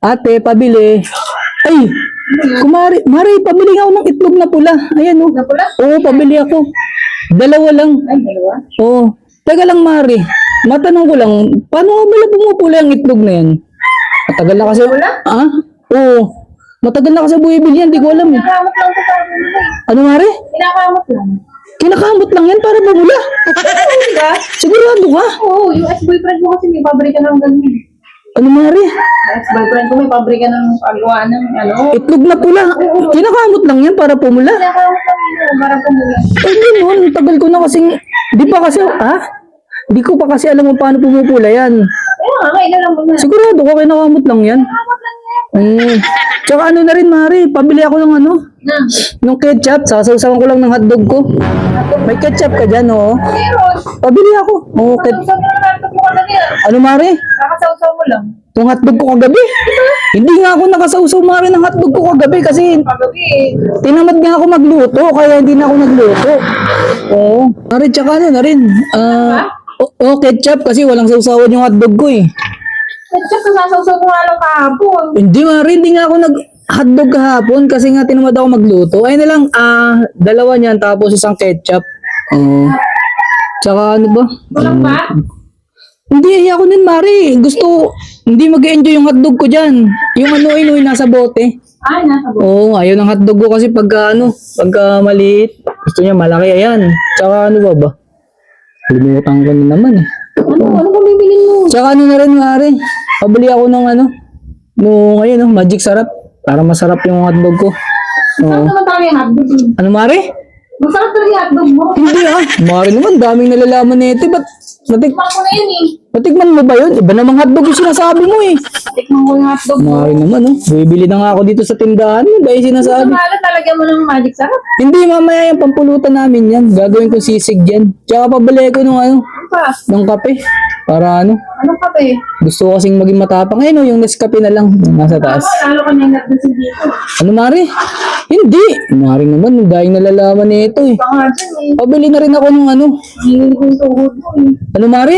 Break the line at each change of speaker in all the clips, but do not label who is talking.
Ate, pabili. Ay, Mari, pabili nga ako ng itlog na pula. Ayan, oh.
Na pula?
Oo, pabili ako. Dalawa lang.
Ay, dalawa.
Oo. Teka lang, Mari. Matanong ko lang, paano nga pala pumupula yung itlog na yan? Matagal na kasi.
Pula?
Ah? Oo. Matagal na kasi buwibil yan, di ko alam.
Kinakamot lang ko sabi nila.
Ano, Mari?
Kinakamot lang.
Kinakamot lang yan para bumula.
Diba?
Sigurado ka?
Oo, yung ex-boyfriend mo kasi may pabrika ng ganyan.
Ano, Mari?
Ex-boyfriend ko may pabrika ng paggawa ng ano.
Itlog na pula. Kinakamot lang yan para pumula.
Kinakamot lang yun. Para pumula.
Eh, gano'n. Tagal ko na kasing. Di pa kasi, Di ko pa kasi alam kung paano pumupula yan.
Kaya nga, kailan lang mo na.
Sigurado ko, kinakamot lang yan.
Kinakamot lang yan.
Tsaka ano na rin, Mari. Pabili ako ng ano.
Na.
Ng ketchup. Sasawsawan ko lang ng hotdog ko. May ketchup ka dyan, oo.
Meron.
Pabili ako. Oo,
Kakasawsaw mo lang laptop mo kanina.
Ano, Mari?
Kakasawsaw mo lang.
Yung hotdog ko kagabi. Hindi nga ako nakasawsaw, Mari, ng hotdog ko kagabi kasi
Pagabi
tinamad nga ako magluto, kaya hindi na ako nagluto. Oo. Mari, tsaka ano na rin. Ketchup kasi walang sausawan yung hotdog ko eh.
Ketchup, kasasawsaw ko nga lang kahapon.
Hindi, Mari, hindi nga ako hotdog kahapon kasi nga tinamad ako magluto. Ay na lang, dalawa niyan tapos isang ketchup. Oo. Tsaka ano ba?
Walang ba?
Hindi, ako din, Mari. Hindi mag-enjoy yung hotdog ko dyan. Yung ano, nasa bote.
Ay, nasa buhay.
Oo, ayaw ng hotdog ko kasi pagka maliit. Gusto niya malaki, ayan. Tsaka ano ba? Limutan ko na naman eh.
Ano kung bibilin mo?
Tsaka ano na rin, Mari. Pabili ako ng magic sarap. Para masarap yung hotdog ko.
Masarap naman talaga yung hotdog.
Ano, Mari?
Masarap talaga yung hotdog mo.
Hindi Mari naman, daming nalalaman nito. Ba't
Tikman ko na yun eh.
natikman mo ba yun? Iba namang hotdog yung sinasabi mo eh.
Tikman ko yung hotdog mo.
Mari naman, bibili na nga ako dito sa tindahan. Ano ba yung sinasabi?
Samalat talagyan mo ng magic sarap.
Hindi, mamaya yung pampulutan namin yan. Gagawin ko sisig yan. Tsaka pabili ko
Ano pa?
ng kape. Para
Anong kape?
gusto ko kasing maging matapang. Ayun yung Nescafe na lang. Yung nasa taas.
Lalo ka na yung nagdasin dito.
Ano, Mari? Hindi. Mari naman, dahil nalalaman nito eh.
Baka nga dyan eh.
Pabili na rin ako ng ano.
Nanginginig ko yung tuhod mo eh.
Ano, Mari?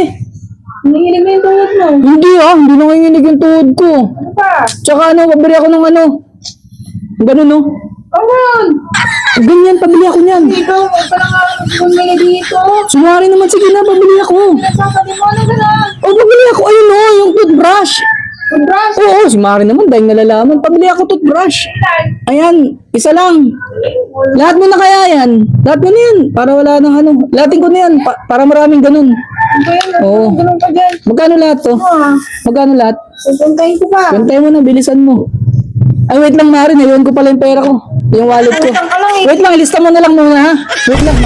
Nanginginig mo yung tuhod mo.
Hindi hindi nanginginig yung tuhod ko.
Ano pa?
Tsaka pabili ako ng ano. Ganun
Ano?
Ganyan, pabili ako niyan.
Dito, huwag ka lang bumili dito.
Sumari naman, sige na, pabili ako.
Nasasabi mo, ano ka na?
Pabili ako, ayun yung toothbrush.
Toothbrush?
Oo, si Mari naman, dahil nalalaman, pabili ako toothbrush. Ayan, isa lang. Lahat mo na kaya yan. Lahat mo na yan, para wala nang ano. Lahatin ko na yan, para maraming ganun.
Ano ba yun?
Oo.
Ganun ka dyan.
Magkano lahat to?
Ah,
Magkano lahat?
pupuntahin ko pa.
Kwentay mo na, bilisan mo. Ay, wait lang, Mari, naiwan ko pala yung pera ko. Yung wallet ko.
Nasaan ka lang eh?
Wait lang, ilista mo na lang muna, ha? Wait lang.